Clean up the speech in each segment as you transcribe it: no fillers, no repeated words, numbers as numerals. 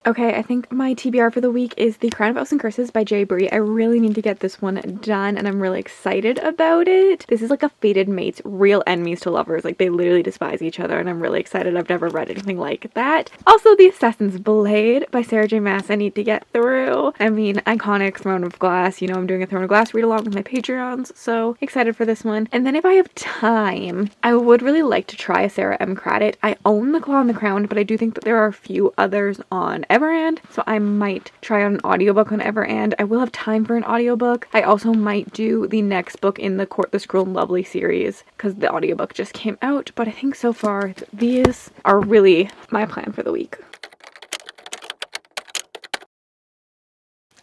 Okay, I think my TBR for the week is The Crown of Oaths and Curses by J. Bree. I really need to get this one done, and I'm really excited about it. This is like a fated mates, real enemies to lovers. Like, they literally despise each other, and I'm really excited. I've never read anything like that. Also, The Assassin's Blade by Sarah J. Maas I need to get through. I mean, iconic Throne of Glass. You know, I'm doing a Throne of Glass read along with my Patreons, so excited for this one. And then if I have time, I would really like to try a Sarah M. Craddock. I own The Claw and the Crown, but I do think that there are a few others on Everand, so I might try out an audiobook on Everand. I will have time for an audiobook. I also might do the next book in the Court the Scroll and Lovely series because the audiobook just came out, but I think so far these are really my plan for the week.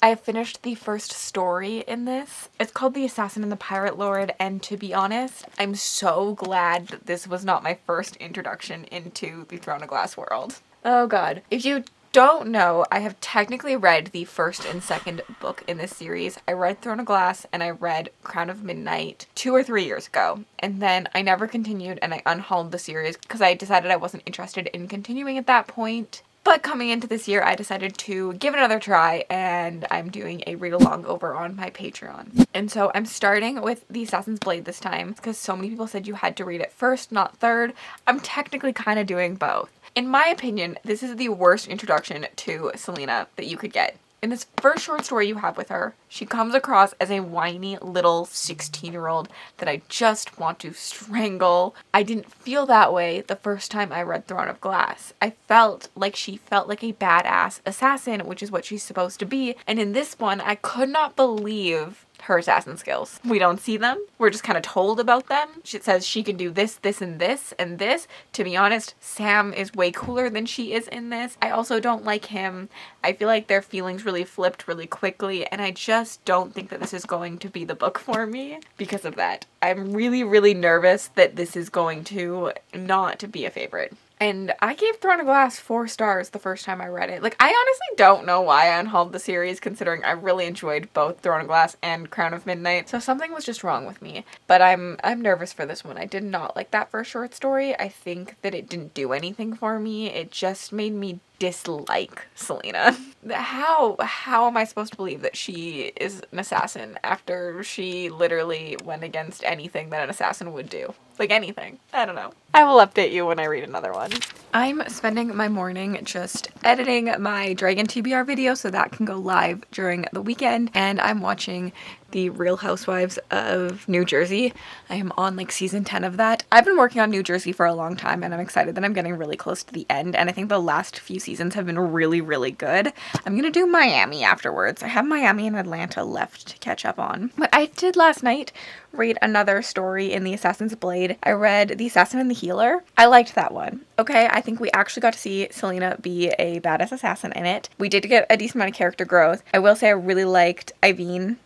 I have finished the first story in this. It's called The Assassin and the Pirate Lord, and to be honest, I'm so glad that this was not my first introduction into the Throne of Glass world. Oh god. If you don't know, I have technically read the first and second book in this series. I read Throne of Glass and I read Crown of Midnight 2 or 3 years ago, and then I never continued and I unhauled the series because I decided I wasn't interested in continuing at that point. But coming into this year, I decided to give it another try, and I'm doing a read-along over on my Patreon. And so I'm starting with The Assassin's Blade this time because so many people said you had to read it first, not third. I'm technically kind of doing both. In my opinion, this is the worst introduction to Selena that you could get. In this first short story you have with her, she comes across as a whiny little 16-year-old that I just want to strangle. I didn't feel that way the first time I read Throne of Glass. I felt like she felt like a badass assassin, which is what she's supposed to be. And in this one, I could not believe her assassin skills. We don't see them. We're just kind of told about them. She says she can do this, this, and this, and this. To be honest, Sam is way cooler than she is in this. I also don't like him. I feel like their feelings really flipped really quickly, and I just don't think that this is going to be the book for me because of that. I'm really, really nervous that this is going to not be a favorite. And I gave Throne of Glass 4 stars the first time I read it. Like, I honestly don't know why I unhauled the series, considering I really enjoyed both Throne of Glass and Crown of Midnight. So something was just wrong with me. But I'm nervous for this one. I did not like that first short story. I think that it didn't do anything for me. It just made me dislike Selena. How am I supposed to believe that she is an assassin after she literally went against anything that an assassin would do? Like, anything. I don't know. I will update you when I read another one. I'm spending my morning just editing my Dragon TBR video so that can go live during the weekend, and I'm watching The Real Housewives of New Jersey. I am on like season 10 of that. I've been working on New Jersey for a long time, and I'm excited that I'm getting really close to the end, and I think the last few seasons have been really, really good. I'm gonna do Miami afterwards. I have Miami and Atlanta left to catch up on. But I did last night read another story in The Assassin's Blade. I read The Assassin and the Healer. I liked that one. Okay, I think we actually got to see Selena be a badass assassin in it. We did get a decent amount of character growth. I will say I really liked Yvonne,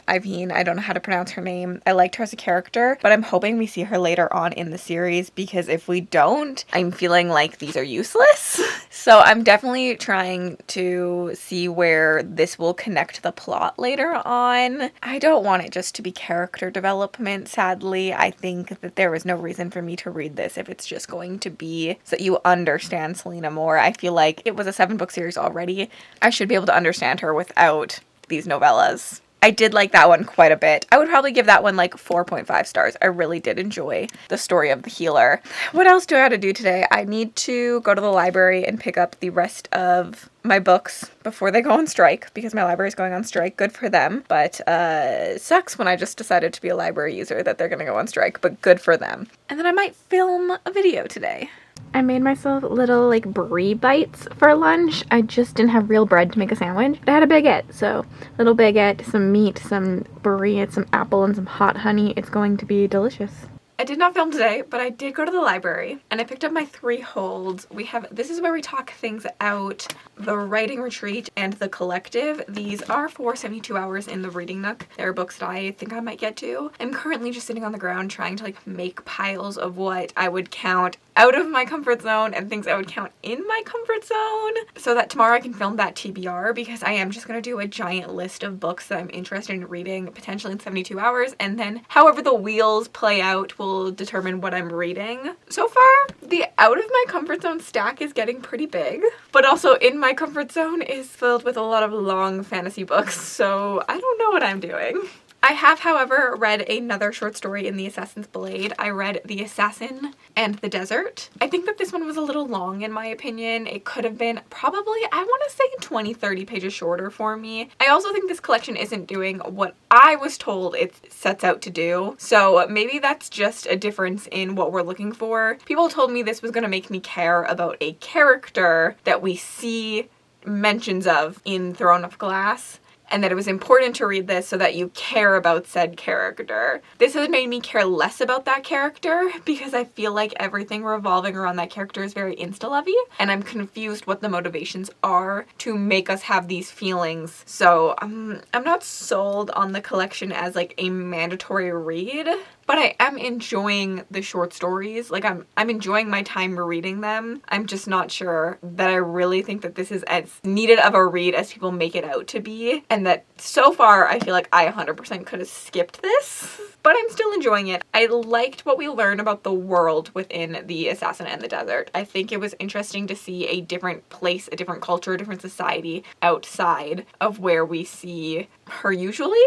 I don't know how to pronounce her name. I liked her as a character, but I'm hoping we see her later on in the series, because if we don't, I'm feeling like these are useless. So I'm definitely trying to see where this will connect to the plot later on. I don't want it just to be character development, sadly. I think that there was no reason for me to read this if it's just going to be so that you understand Selena more. I feel like it was a 7-book series already. I should be able to understand her without these novellas. I did like that one quite a bit. I would probably give that one like 4.5 stars. I really did enjoy the story of the healer. What else do I have to do today? I need to go to the library and pick up the rest of my books before they go on strike, because my library is going on strike. Good for them. But it sucks when I just decided to be a library user that they're going to go on strike, but good for them. And then I might film a video today. I made myself little like brie bites for lunch. I just didn't have real bread to make a sandwich. I had a baguette, so little baguette, some meat, some brie, some apple, and some hot honey. It's going to be delicious. I did not film today, but I did go to the library and I picked up my 3 holds. This is where we talk things out, the writing retreat and the collective. These are for 72 hours in the reading nook. There are books that I think I might get to. I'm currently just sitting on the ground trying to like make piles of what I would count out of my comfort zone and things I would count in my comfort zone, so that tomorrow I can film that TBR, because I am just going to do a giant list of books that I'm interested in reading, potentially in 72 hours, and then however the wheels play out will will determine what I'm reading. So far, the out of my comfort zone stack is getting pretty big, but also in my comfort zone is filled with a lot of long fantasy books, so I don't know what I'm doing. I have, however, read another short story in The Assassin's Blade. I read The Assassin and the Desert. I think that this one was a little long in my opinion. It could have been probably, I want to say 20-30 pages shorter for me. I also think this collection isn't doing what I was told it sets out to do. So maybe that's just a difference in what we're looking for. People told me this was going to make me care about a character that we see mentions of in Throne of Glass, and that it was important to read this so that you care about said character. This has made me care less about that character because I feel like everything revolving around that character is very insta-lovey, and I'm confused what the motivations are to make us have these feelings. So I'm not sold on the collection as like a mandatory read, but I am enjoying the short stories. Like I'm enjoying my time reading them. I'm just not sure that I really think that this is as needed of a read as people make it out to be, and that so far I feel like I 100% could have skipped this, but I'm still enjoying it. I liked what we learned about the world within The Assassin and the Desert. I think it was interesting to see a different place, a different culture, a different society outside of where we see her usually.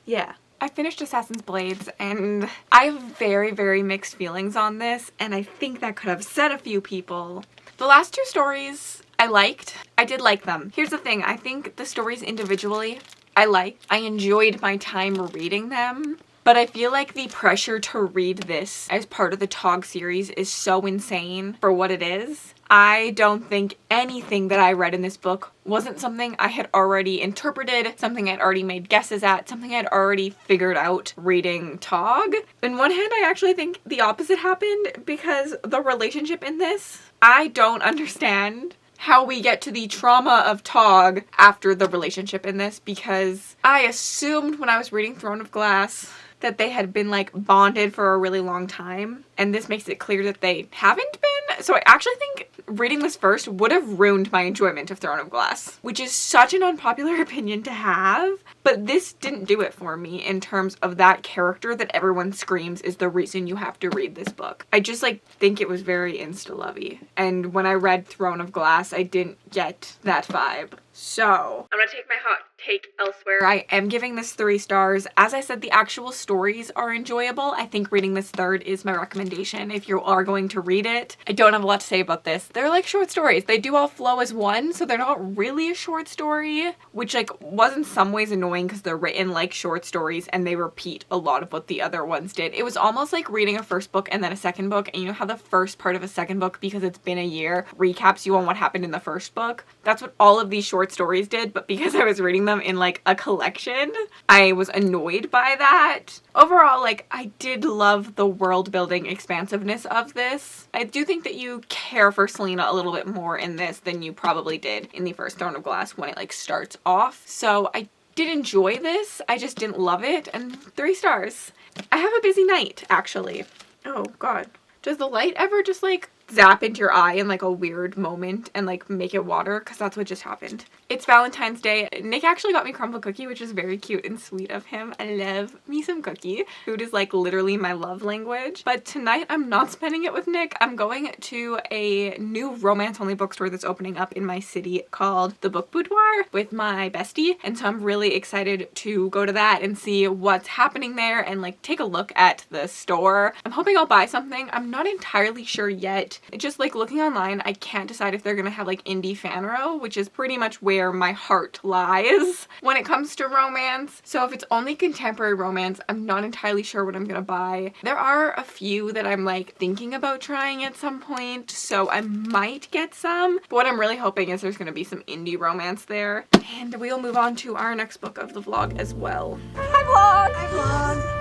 Yeah. I finished Assassin's Blades and I have very, very mixed feelings on this, and I think that could have upset a few people. The last two stories I liked. I did like them. Here's the thing, I think the stories individually I liked. I enjoyed my time reading them, but I feel like the pressure to read this as part of the TOG series is so insane for what it is. I don't think anything that I read in this book wasn't something I had already interpreted, something I'd already made guesses at, something I'd already figured out reading TOG. On one hand, I actually think the opposite happened because the relationship in this, I don't understand how we get to the trauma of TOG after the relationship in this, because I assumed when I was reading Throne of Glass that they had been like bonded for a really long time, and this makes it clear that they haven't been. So I actually think reading this first would have ruined my enjoyment of Throne of Glass, which is such an unpopular opinion to have, but this didn't do it for me in terms of that character that everyone screams is the reason you have to read this book. I just like think it was very insta-lovey, and when I read Throne of Glass I didn't get that vibe. So I'm gonna take my hot take elsewhere. I am giving this 3 stars. As I said, the actual stories are enjoyable. I think reading this third is my recommendation if you are going to read it. I don't have a lot to say about this. They're like short stories. They do all flow as one, so they're not really a short story, which like was in some ways annoying because they're written like short stories and they repeat a lot of what the other ones did. It was almost like reading a first book and then a second book, and you know how the first part of a second book, because it's been a year, recaps you on what happened in the first book? That's what all of these short stories did, but because I was reading them in like a collection, I was annoyed by that. Overall, like, I did love the world building expansiveness of this. I do think that you care for Selena a little bit more in this than you probably did in the first Throne of Glass when it like starts off. So I did enjoy this, I just didn't love it, and 3 stars. I have a busy night, actually. Oh god. Does the light ever just like zap into your eye in like a weird moment and like make it water? Because that's what just happened. It's Valentine's Day. Nick actually got me crumble cookie, which is very cute and sweet of him. I love me some cookie. Food is like literally my love language. But tonight I'm not spending it with Nick. I'm going to a new romance only bookstore that's opening up in my city called The Book Boudoir with my bestie. And so I'm really excited to go to that and see what's happening there and like take a look at the store. I'm hoping I'll buy something. I'm not entirely sure yet. Just like looking online, I can't decide if they're gonna have like indie fan row, which is pretty much where my heart lies when it comes to romance. So if it's only contemporary romance, I'm not entirely sure what I'm gonna buy. There are a few that I'm like thinking about trying at some point, so I might get some. But what I'm really hoping is there's gonna be some indie romance there. And we'll move on to our next book of the vlog as well. Hi vlog! Hi vlog!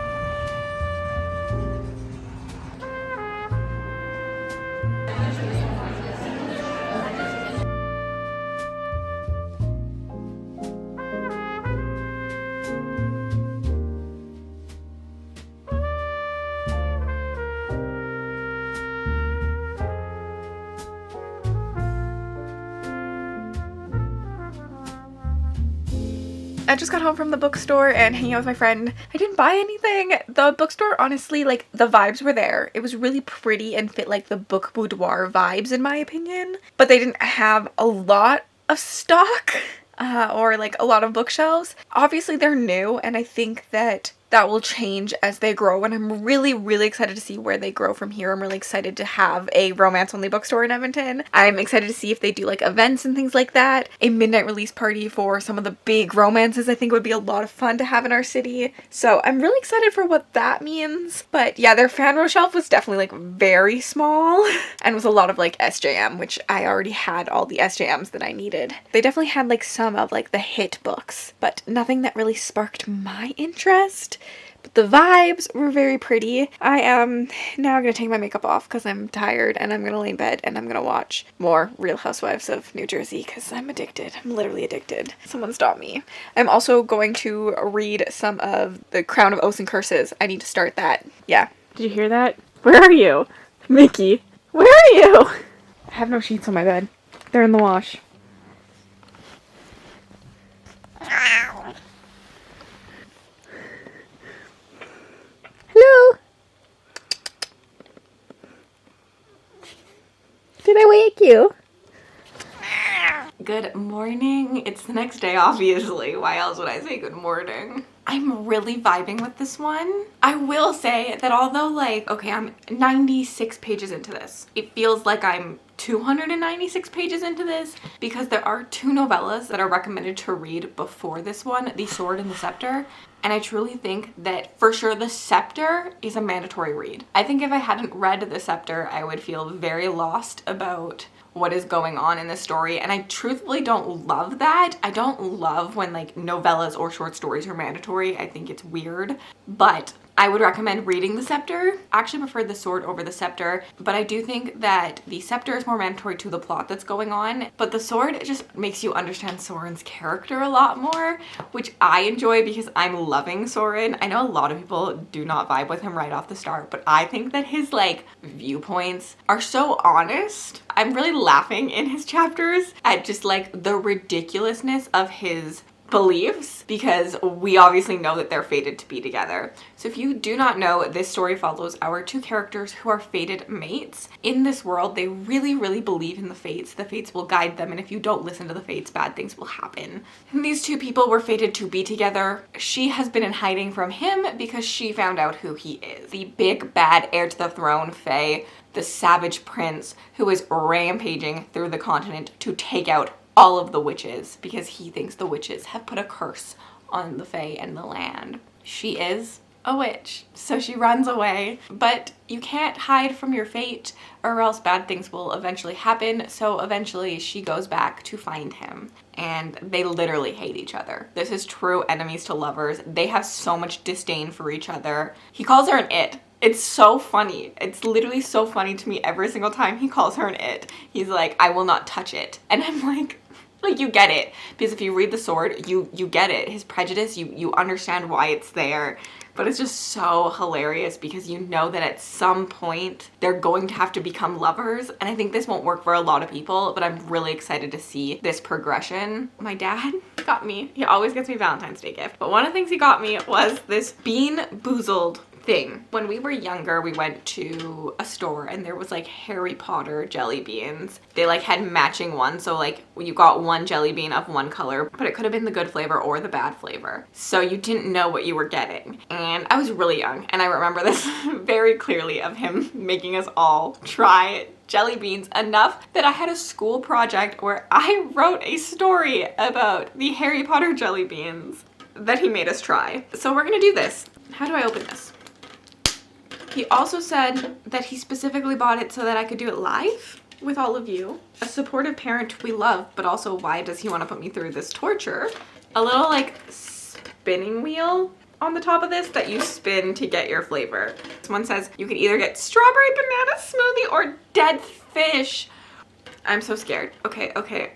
I just got home from the bookstore and hanging out with my friend. I didn't buy anything. The bookstore, honestly, like, the vibes were there. It was really pretty and fit like the book boudoir vibes in my opinion, but they didn't have a lot of stock or like a lot of bookshelves. Obviously they're new and I think that that will change as they grow, and I'm really excited to see where they grow from here. I'm really excited to have a romance-only bookstore in Edmonton. I'm excited to see if they do like events and things like that. A midnight release party for some of the big romances I think would be a lot of fun to have in our city. So I'm really excited for what that means. But yeah, their fan row shelf was definitely like very small and was a lot of like SJM, which I already had all the SJMs that I needed. They definitely had like some of like the hit books, but nothing that really sparked my interest. But the vibes were very pretty. I am now gonna take my makeup off because I'm tired, and I'm gonna lay in bed and I'm gonna watch more Real Housewives of New Jersey because I'm addicted. I'm literally addicted. Someone stop me. I'm also going to read some of The Crown of Oaths and Curses. I need to start that. Yeah. Did you hear that? Where are you? Mickey, where are you? I have no sheets on my bed. They're in the wash. Hello? Did I wake you? Good morning. It's the next day, obviously. Why else would I say good morning? I'm really vibing with this one. I will say that although like, okay, I'm 96 pages into this, it feels like I'm 296 pages into this because there are two novellas that are recommended to read before this one, The Sword and the Scepter. And I truly think that for sure The Scepter is a mandatory read. I think if I hadn't read The Scepter, I would feel very lost about what is going on in this story, and I truthfully don't love that. I don't love when like novellas or short stories are mandatory. I think it's weird, but I would recommend reading The Scepter. I actually prefer The Sword over The Scepter, but I do think that The Scepter is more mandatory to the plot that's going on, but The Sword just makes you understand Soren's character a lot more, which I enjoy because I'm loving Soren. I know a lot of people do not vibe with him right off the start, but I think that his like viewpoints are so honest. I'm really laughing in his chapters at just like the ridiculousness of his beliefs because we obviously know that they're fated to be together. So if you do not know, this story follows our two characters who are fated mates. In this world, they really believe in the fates. The fates will guide them, and if you don't listen to the fates, bad things will happen. And these two people were fated to be together. She has been in hiding from him because she found out who he is. The big bad heir to the throne, Fae, the savage prince who is rampaging through the continent to take out all of the witches because he thinks the witches have put a curse on the Fae and the land. She is a witch, so she runs away, but you can't hide from your fate or else bad things will eventually happen. So eventually she goes back to find him, and they literally hate each other. This is true enemies to lovers. They have so much disdain for each other. He calls her an it. It's so funny. It's literally so funny to me every single time he calls her an it. He's like, I will not touch it. And I'm like you get it, because if you read The Sword, you get it. His prejudice, you understand why it's there. But it's just so hilarious because you know that at some point they're going to have to become lovers. And I think this won't work for a lot of people, but I'm really excited to see this progression. My dad got me, he always gets me Valentine's Day gift, but one of the things he got me was this Bean Boozled thing. When we were younger, we went to a store and there was like Harry Potter jelly beans. They like had matching ones, so like you got one jelly bean of one color, but it could have been the good flavor or the bad flavor. So you didn't know what you were getting. And I was really young, and I remember this very clearly of him making us all try jelly beans enough that I had a school project where I wrote a story about the Harry Potter jelly beans that he made us try. So we're gonna do this. How do I open this? He also said that he specifically bought it so that I could do it live with all of you. A supportive parent we love, but also why does he want to put me through this torture? A little like spinning wheel on the top of this that you spin to get your flavor. This one says you can either get strawberry banana smoothie or dead fish. I'm so scared. Okay.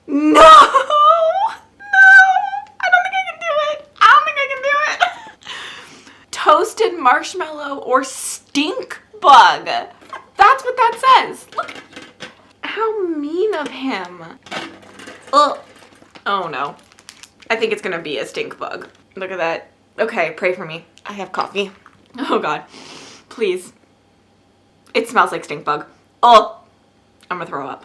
No! Toasted marshmallow or stink bug. That's what that says. Look how mean of him. Ugh. Oh no. I think it's gonna be a stink bug. Look at that. Okay, pray for me. I have coffee. Oh god. Please. It smells like stink bug. Oh! I'm gonna throw up.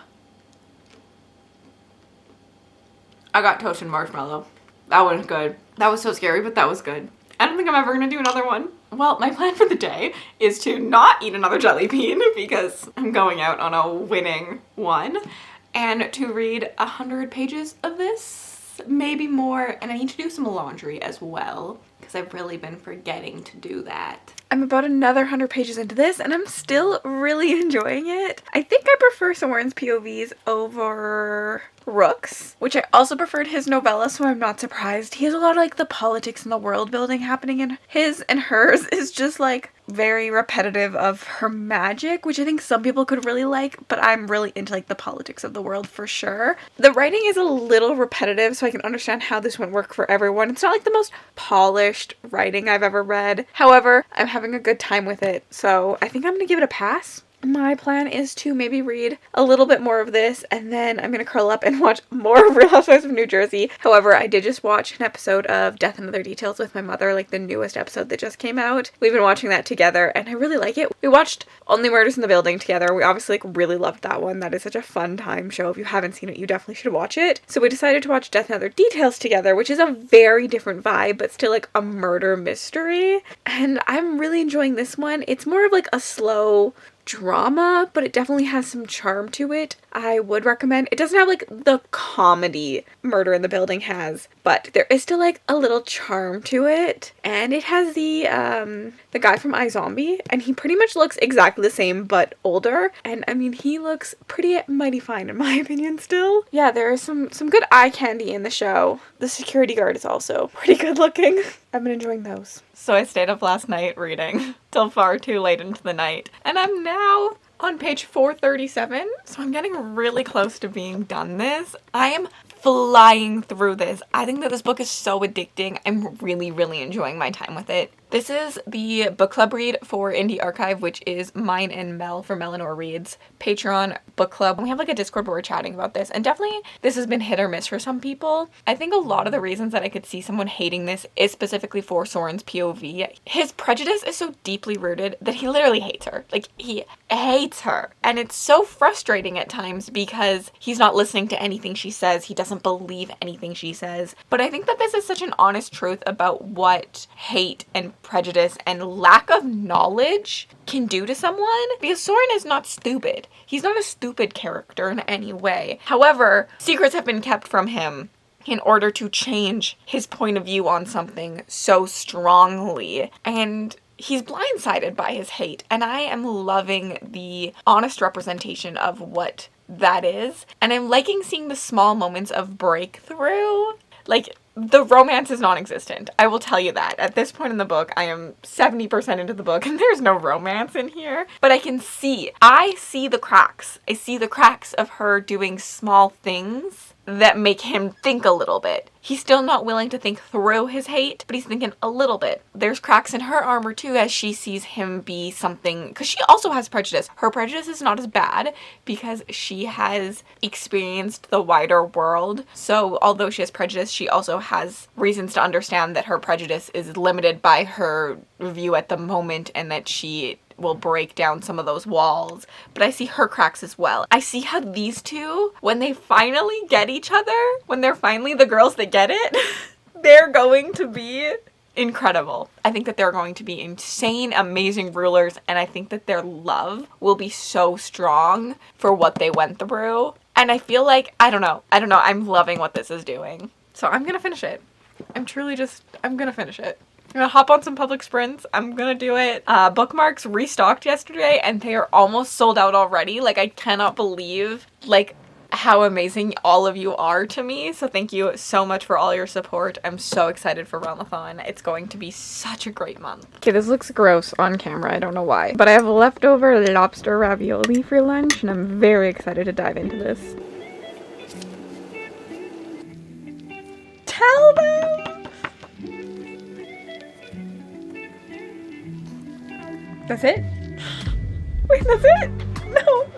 I got toasted marshmallow. That was good. That was so scary, but that was good. I don't think I'm ever gonna do another one. Well, my plan for the day is to not eat another jelly bean because I'm going out on a winning one, and to read 100 pages of this, maybe more, and I need to do some laundry as well because I've really been forgetting to do that. I'm about another 100 pages into this and I'm still really enjoying it. I think I prefer Soren's POVs over Rook's, which I also preferred his novella, so I'm not surprised. He has a lot of like the politics and the world building happening in his, and hers is just like very repetitive of her magic, which I think some people could really like, but I'm really into like the politics of the world for sure. The writing is a little repetitive, so I can understand how this wouldn't work for everyone. It's not like the most polished writing I've ever read. However, I'm having a good time with it, so I think I'm gonna give it a pass. My plan is to maybe read a little bit more of this, and then I'm going to curl up and watch more of Real Housewives of New Jersey. However, I did just watch an episode of Death and Other Details with my mother, like the newest episode that just came out. We've been watching that together, and I really like it. We watched Only Murders in the Building together. We obviously like really loved that one. That is such a fun time show. If you haven't seen it, you definitely should watch it. So we decided to watch Death and Other Details together, which is a very different vibe, but still like a murder mystery. And I'm really enjoying this one. It's more of like a slow drama, but it definitely has some charm to it. I would recommend. It doesn't have like the comedy Murder in the Building has, but there is still like a little charm to it. And it has the guy from iZombie, and he pretty much looks exactly the same but older. And I mean, he looks pretty mighty fine in my opinion still. Yeah, there is some good eye candy in the show. The security guard is also pretty good looking. I've been enjoying those. So I stayed up last night reading till far too late into the night, and I'm now on page 437, so I'm getting really close to being done this. I am flying through this. I think that this book is so addicting. I'm really, really enjoying my time with it. This is the book club read for Indie Archive, which is mine and Mel for Melanor Reads Patreon book club. We have like a Discord where we're chatting about this, and definitely this has been hit or miss for some people. I think a lot of the reasons that I could see someone hating this is specifically for Soren's POV. His prejudice is so deeply rooted that he literally hates her. Like, he hates her. And it's so frustrating at times because he's not listening to anything she says. He doesn't believe anything she says. But I think that this is such an honest truth about what hate and prejudice and lack of knowledge can do to someone, because Soren is not stupid. He's not a stupid character in any way. However, secrets have been kept from him in order to change his point of view on something so strongly, and he's blindsided by his hate, and I am loving the honest representation of what that is, and I'm liking seeing the small moments of breakthrough. Like, the romance is non-existent. I will tell you that. At this point in the book, I am 70% into the book and there's no romance in here. But I see the cracks. I see the cracks of her doing small things that make him think a little bit. He's still not willing to think through his hate, but he's thinking a little bit. There's cracks in her armor too, as she sees him be something, because she also has prejudice. Her prejudice is not as bad because she has experienced the wider world. So although she has prejudice, she also has reasons to understand that her prejudice is limited by her view at the moment, and that she will break down some of those walls. But I see her cracks as well. I see how these two, when they finally get each other, when they're finally the girls that get it, they're going to be incredible. I think that they're going to be insane, amazing rulers, and I think that their love will be so strong for what they went through. And I feel like, I don't know, I'm loving what this is doing. So I'm gonna finish it. I'm gonna finish it. I'm gonna hop on some public sprints. I'm gonna do it. Bookmarks restocked yesterday and they are almost sold out already. Like, I cannot believe like how amazing all of you are to me. So thank you so much for all your support. I'm so excited for RealmAthon. It's going to be such a great month. Okay, this looks gross on camera. I don't know why. But I have leftover lobster ravioli for lunch and I'm very excited to dive into this. Tell them! That's it? Wait, that's it?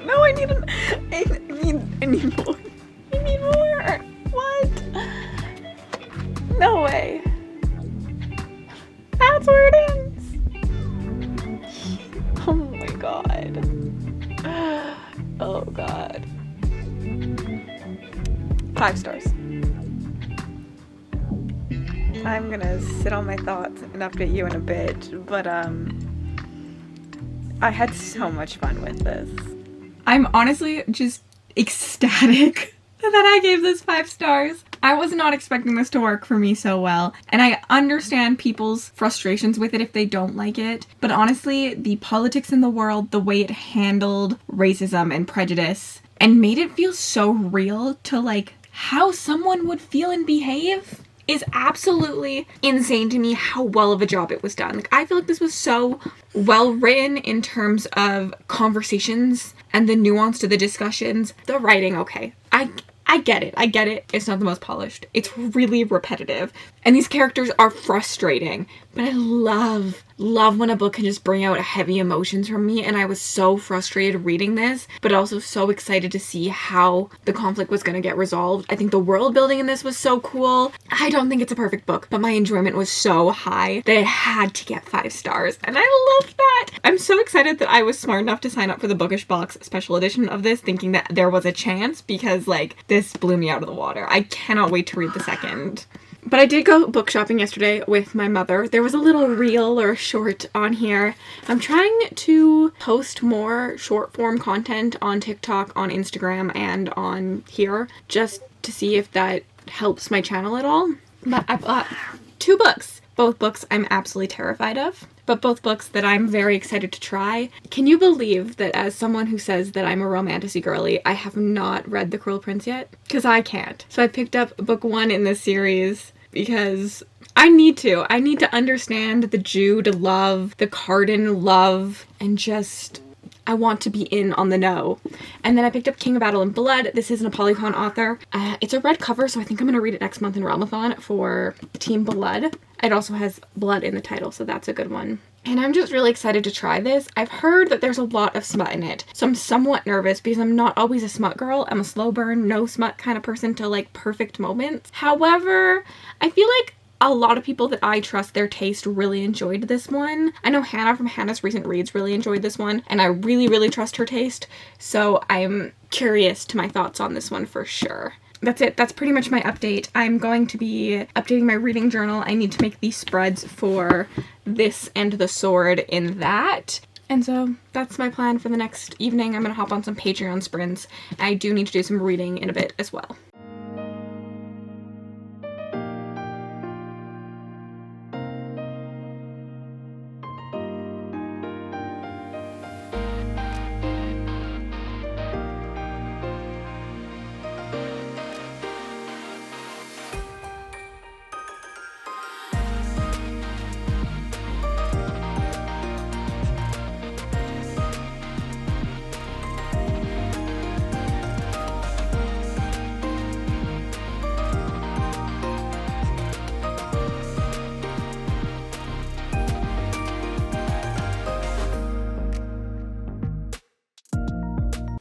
No, I need more. I need more. What? 5 stars. I'm gonna sit on my thoughts and update you in a bit, but I had so much fun with this. I'm honestly just ecstatic that I gave this 5 stars. I was not expecting this to work for me so well, and I understand people's frustrations with it if they don't like it, but honestly, the politics in the world, the way it handled racism and prejudice, and made it feel so real to like how someone would feel and behave is absolutely insane to me how well of a job it was done. Like, I feel like this was so well written in terms of conversations and the nuance to the discussions. The writing, okay. I get it. It's not the most polished. It's really repetitive. And these characters are frustrating. But I love when a book can just bring out heavy emotions from me. And I was so frustrated reading this, but also so excited to see how the conflict was going to get resolved. I think the world building in this was so cool. I don't think it's a perfect book, but my enjoyment was so high that it had to get 5 stars. And I love that. I'm so excited that I was smart enough to sign up for the Bookish Box special edition of this, thinking that there was a chance, because like this blew me out of the water. I cannot wait to read the second. But I did go book shopping yesterday with my mother. There was a little reel or short on here. I'm trying to post more short form content on TikTok, on Instagram, and on here, just to see if that helps my channel at all. But I bought 2 books. Both books I'm absolutely terrified of, but both books that I'm very excited to try. Can you believe that as someone who says that I'm a romantasy girly, I have not read The Cruel Prince yet? Because I can't. So I picked up book 1 in this series because I need to. I need to understand the Jude love, the Carden love, and just I want to be in on the know. And then I picked up King of Battle and Blood. This isn't a Polyphon author. It's a red cover, so I think I'm going to read it next month in RealmAthon for Team Blood. It also has blood in the title, so that's a good one. And I'm just really excited to try this. I've heard that there's a lot of smut in it, so I'm somewhat nervous because I'm not always a smut girl. I'm a slow burn, no smut kind of person to like perfect moments. However, I feel like a lot of people that I trust their taste really enjoyed this one. I know Hannah from Hannah's Recent Reads really enjoyed this one, and I really, really trust her taste, so I'm curious to my thoughts on this one for sure. That's it. That's pretty much my update. I'm going to be updating my reading journal. I need to make these spreads for this and the sword in that. And so that's my plan for the next evening. I'm going to hop on some Patreon sprints. I do need to do some reading in a bit as well.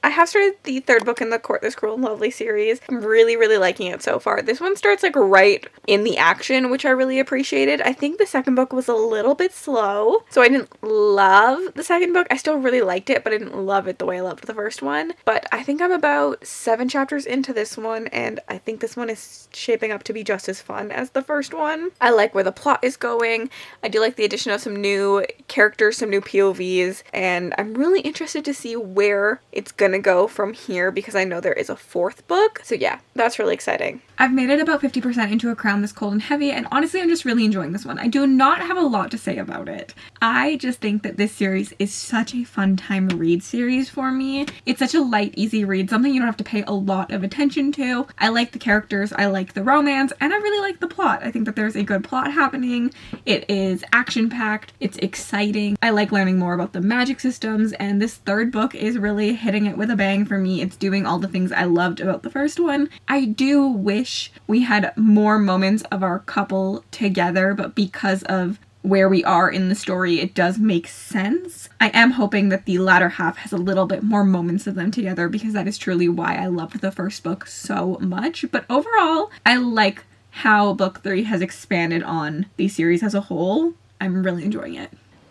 I have started the 3rd book in the Court This Cruel and Lovely series. I'm really, really liking it so far. This one starts like right in the action, which I really appreciated. I think the 2nd book was a little bit slow, so I didn't love the 2nd book. I still really liked it, but I didn't love it the way I loved the first one. But I think I'm about 7 chapters into this one, and I think this one is shaping up to be just as fun as the first one. I like where the plot is going. I do like the addition of some new characters, some new POVs, and I'm really interested to see where it's gonna go from here because I know there is a 4th book. So yeah, that's really exciting. I've made it about 50% into A Crown This Cold and Heavy, and honestly I'm just really enjoying this one. I do not have a lot to say about it. I just think that this series is such a fun time read series for me. It's such a light, easy read, something you don't have to pay a lot of attention to. I like the characters, I like the romance, and I really like the plot. I think that there's a good plot happening. It is action-packed, it's exciting. I like learning more about the magic systems, and this 3rd book is really hitting it with a bang for me. It's doing all the things I loved about the first one. I do wish we had more moments of our couple together, but because of where we are in the story, it does make sense. I am hoping that the latter half has a little bit more moments of them together because that is truly why I loved the first book so much. But overall, I like how book 3 has expanded on the series as a whole. I'm really enjoying it.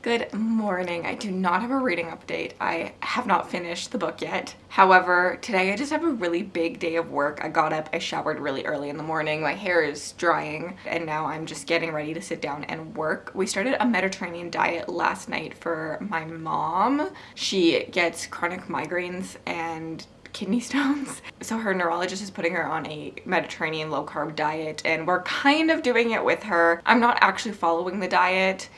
Good morning. I do not have a reading update. I have not finished the book yet. However, today I just have a really big day of work. I got up, I showered really early in the morning, my hair is drying, and now I'm just getting ready to sit down and work. We started a Mediterranean diet last night for my mom. She gets chronic migraines and kidney stones. So her neurologist is putting her on a Mediterranean low carb diet, and we're kind of doing it with her. I'm not actually following the diet,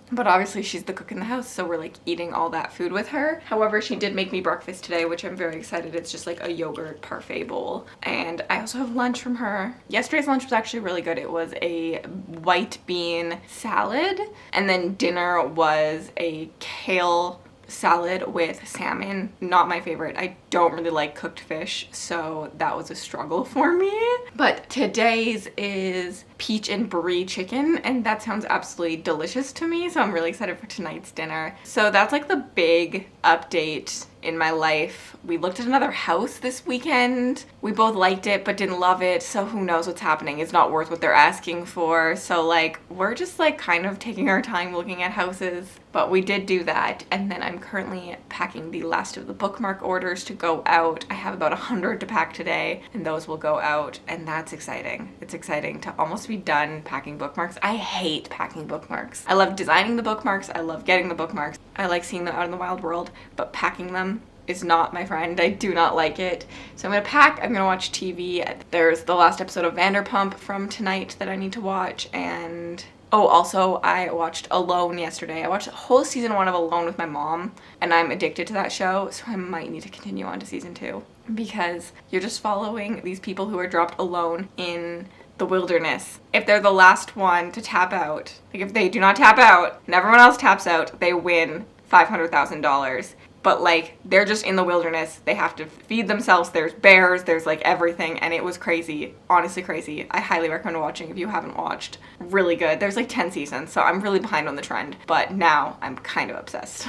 but obviously she's the cook in the house, so we're like eating all that food with her. However, she did make me breakfast today, which I'm very excited. It's just like a yogurt parfait bowl. And I also have lunch from her. Yesterday's lunch was actually really good. It was a white bean salad, and then dinner was a kale salad with salmon. Not my favorite. I don't really like cooked fish, so that was a struggle for me. But today's is peach and brie chicken, and that sounds absolutely delicious to me, so I'm really excited for tonight's dinner. So that's like the big update in my life. We looked at another house this weekend. We both liked it but didn't love it, so who knows what's happening. It's not worth what they're asking for, so like we're just like kind of taking our time looking at houses. But we did do that, and then I'm currently packing the last of the bookmark orders to go out. I have about 100 to pack today, and those will go out, and that's exciting. It's exciting to almost be done packing bookmarks. I hate packing bookmarks. I love designing the bookmarks. I love getting the bookmarks. I like seeing them out in the wild world, but packing them is not my friend. I do not like it. So I'm gonna pack, I'm gonna watch TV. There's the last episode of Vanderpump from tonight that I need to watch, and oh, also I watched Alone yesterday. I watched the whole season 1 of Alone with my mom, and I'm addicted to that show, so I might need to continue on to season 2, because you're just following these people who are dropped alone in the wilderness. If they're the last one to tap out, like if they do not tap out and everyone else taps out, they win $500,000. But like they're just in the wilderness, they have to feed themselves, there's bears, there's like everything, and it was crazy. Honestly crazy. I highly recommend watching if you haven't watched. Really good. There's like 10 seasons, so I'm really behind on the trend, but now I'm kind of obsessed.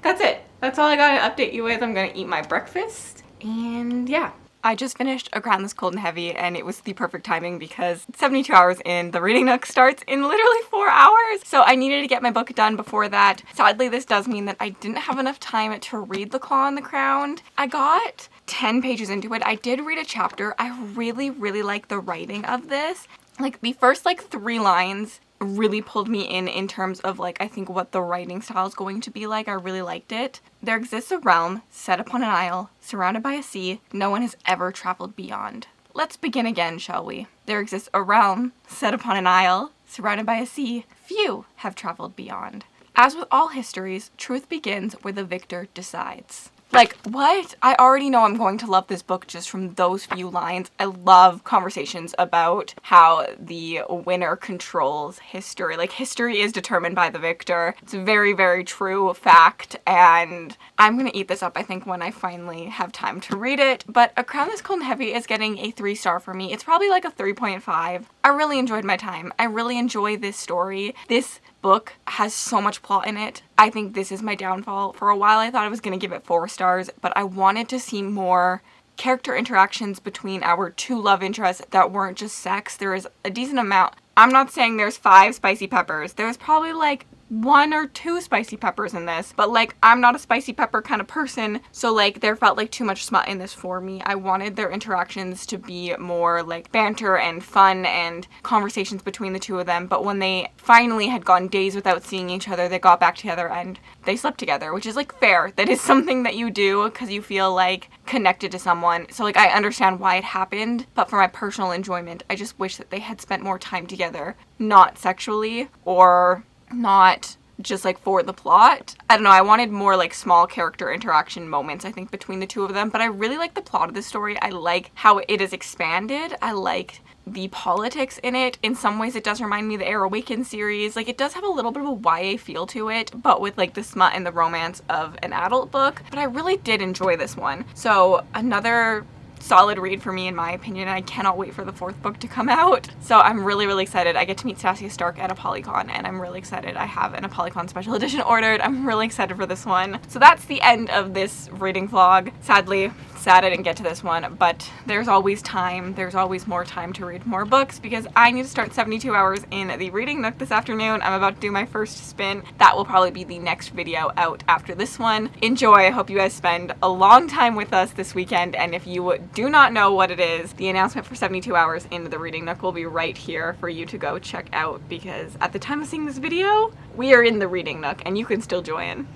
That's it. That's all I gotta update you with. I'm gonna eat my breakfast, and yeah. I just finished A Crown This Cold and Heavy, and it was the perfect timing because 72 hours in, the reading nook starts in literally 4 hours. So I needed to get my book done before that. Sadly, this does mean that I didn't have enough time to read The Claw and the Crown. I got 10 pages into it. I did read a chapter. I really, really like the writing of this. Like the first like 3 lines really pulled me in terms of like I think what the writing style is going to be like. I really liked it. There exists a realm set upon an isle, surrounded by a sea no one has ever traveled beyond. Let's begin again, shall we? There exists a realm set upon an isle, surrounded by a sea few have traveled beyond. As with all histories, truth begins where the victor decides. Like, what? I already know I'm going to love this book just from those few lines. I love conversations about how the winner controls history. Like, history is determined by the victor. It's a very, very true fact, and I'm gonna eat this up, I think, when I finally have time to read it. But A Crown This Cold and Heavy is getting a 3-star for me. It's probably like a 3.5. I really enjoyed my time. I really enjoy this story. This book has so much plot in it. I think this is my downfall. For a while I thought I was going to give it 4 stars, but I wanted to see more character interactions between our 2 love interests that weren't just sex. There is a decent amount. I'm not saying there's 5 spicy peppers. There's probably like 1 or 2 spicy peppers in this, but like I'm not a spicy pepper kind of person, so like there felt like too much smut in this for me. I wanted their interactions to be more like banter and fun and conversations between the 2 of them, but when they finally had gone days without seeing each other, they got back together and they slept together, which is like fair. That is something that you do because you feel like connected to someone, so like I understand why it happened, but for my personal enjoyment, I just wish that they had spent more time together, not sexually or not just like for the plot. I don't know, I wanted more like small character interaction moments, I think, between the 2 of them, but I really like the plot of the story. I like how it is expanded. I like the politics in it. In some ways it does remind me of the Air Awakened series. Like it does have a little bit of a YA feel to it, but with like the smut and the romance of an adult book. But I really did enjoy this one. So another solid read for me in my opinion, and I cannot wait for the 4th book to come out. So I'm really, really excited. I get to meet Stasia Stark at ApollyCon, and I'm really excited. I have an ApollyCon special edition ordered. I'm really excited for this one. So that's the end of this reading vlog. Sadly, sad I didn't get to this one, but there's always time. There's always more time to read more books because I need to start 72 hours in the reading nook this afternoon. I'm about to do my first spin. That will probably be the next video out after this one. Enjoy. I hope you guys spend a long time with us this weekend, and if you do not know what it is, the announcement for 72 hours into the reading nook will be right here for you to go check out, because at the time of seeing this video, we are in the reading nook and you can still join.